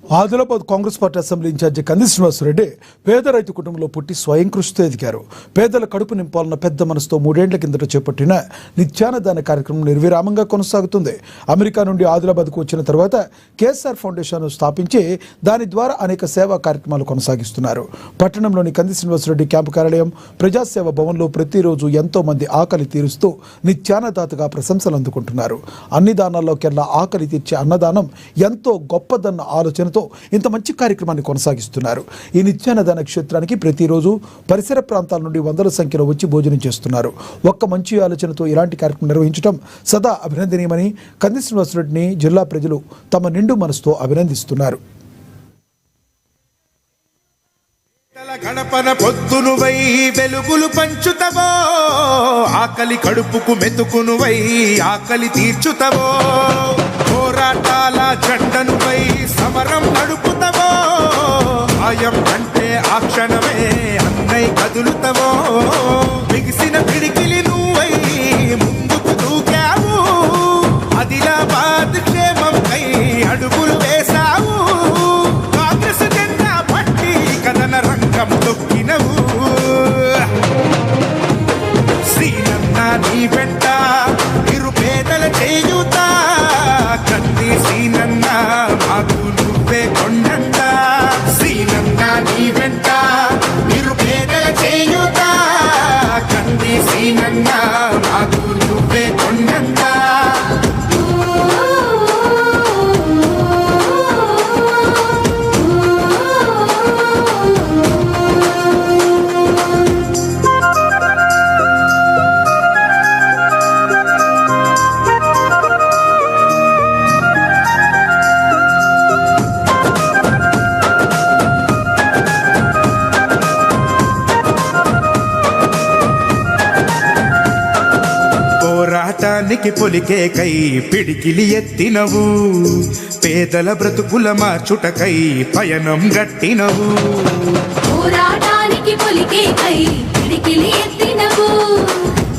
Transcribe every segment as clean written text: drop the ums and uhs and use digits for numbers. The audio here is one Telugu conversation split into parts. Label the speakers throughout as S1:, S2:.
S1: Adilabad Congress party assembly incharge Kandi Srinivasareddy పేద రైతు కుటుంబంలో పుట్టి స్వయం కృషితో ఎదిగారు. పేదల కడుపు నింపాలన్న పెద్ద మనసుతో 3 ఏళ్ల కిందట చేపట్టిన నిత్యాన్నదాన కార్యక్రమం నిర్విరామంగా కొనసాగుతుంది. అమెరికా నుండి ఆదిలాబాద్కు వచ్చిన తర్వాత కేఎస్ఆర్ ఫౌండేషన్ స్థాపించి దాని ద్వారా అనేక సేవా కార్యక్రమాలు కొనసాగిస్తున్నారు. పట్టణంలోని కంది శ్రీనివాసరెడ్డి క్యాంపు కార్యాలయం ప్రజాసేవ భవన్లో ప్రతిరోజు ఎంతో మంది ఆకలి తీరుస్తూ నిత్యాన్నదాతగా ప్రశంసలు అందుకుంటున్నారు. అన్ని దానాల్లోకెల్లా ఆకలి తీర్చే అన్నదానం ఎంతో గొప్పదన్న ఆలోచన ఇంత మంచి కార్యక్రమాన్ని కొనసాగిస్తున్నారు. ఈ నిత్యాన్నదాన క్షేత్రానికి ప్రతిరోజు పరిసర ప్రాంతాల నుండి వందల సంఖ్యలో వచ్చి భోజనం చేస్తున్నారు. ఒక్క మంచి ఆలోచనతో ఇలాంటి కార్యక్రమం నిర్వహించడం సదా అభినందనీయమని కంది శ్రీనివాసరెడ్డిని జిల్లా ప్రజలు తమ నిండు మనసుతో అభినందిస్తున్నారు.
S2: గణపన పొద్దునువై వెలుగులు పంచుతవో, ఆకలి కడుపుకు మెతుకునువై ఆకలి తీర్చుతవో, పోరాటాల జెండనువై సమరం నడుపుతవో, ఆయం అంటే ఆ క్షణమే అన్నై కదులుతవో, బిగిసిన పిడికిలి నువ్వై ముందుకు దూకావు, ఆదిలాబాద్ క్షేమంపై అడుగులు వేశావు, కాంగ్రెస్ జెండా పట్టి కథన రంగం తొక్కినవు, శ్రీనన్న నీ వెంట నిరుపేదల చేయుతా, కంది శ్రీనన్న మాకు నువ్వే కొండంట, శ్రీనన్న నీ వెంట నిరుపేదల చేయుతా, కంది శ్రీనన్న మాకు నువ్వే కొండంట. పోరాటానికి పొలికే కై పిడికిలి ఎత్తినవు, పేదల బ్రతుకుల మార్చుటకై పయనం గట్టినవు,
S3: పోరాటానికి పొలికే కై పిడికిలి ఎత్తినవు,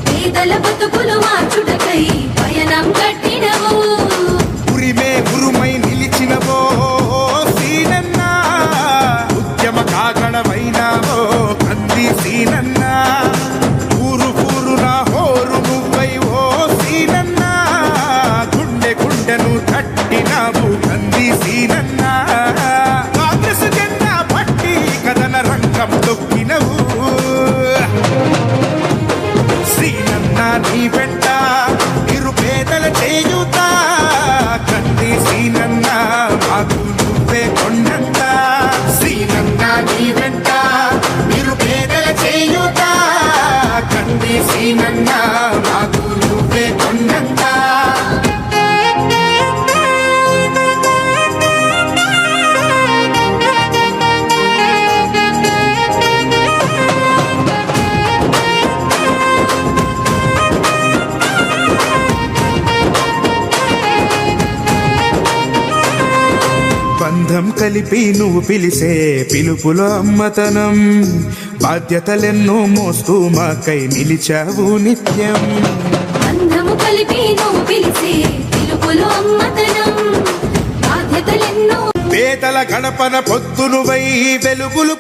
S3: పేదల బ్రతుకులు మార్చుటకై పయనం గట్టినవు,
S2: ఉరిమే గురుమై నిలిచినవో శ్రీనన్న, ఉద్యమ కాగడమైనావో కంది శ్రీనన్న, ఊరు ఊరున హోరు నువ్వై ఓ శ్రీనన్న, గుండె గుండెను తట్టినావు కంది శ్రీనన్న, కాంగ్రెస్ జెండా పట్టి కథన రంగం తొక్కినవు, శ్రీనన్న నీ వెంట నిరుపేదల చేయుతా, కంది శ్రీనన్న మాకు నువ్వే కొండంట, శ్రీనన్న నీ వెంట నిరుపేదల చేయుతా, కంది శ్రీనన్న మాకు నువ్వే కొండంట. బంధం కలిపి నువ్వు పిలిసే పిలుపులో అమ్మతనం, బాధ్యతలెన్నో మోస్తూ మాకై నిలిచావు నిత్యం,
S3: బంధము కలిపి నువ్వు పిలిసే పిలుపులో అమ్మతనం, బాధ్యతలెన్నో,
S2: పేదల గణపన పొద్దునువై వెలుగులు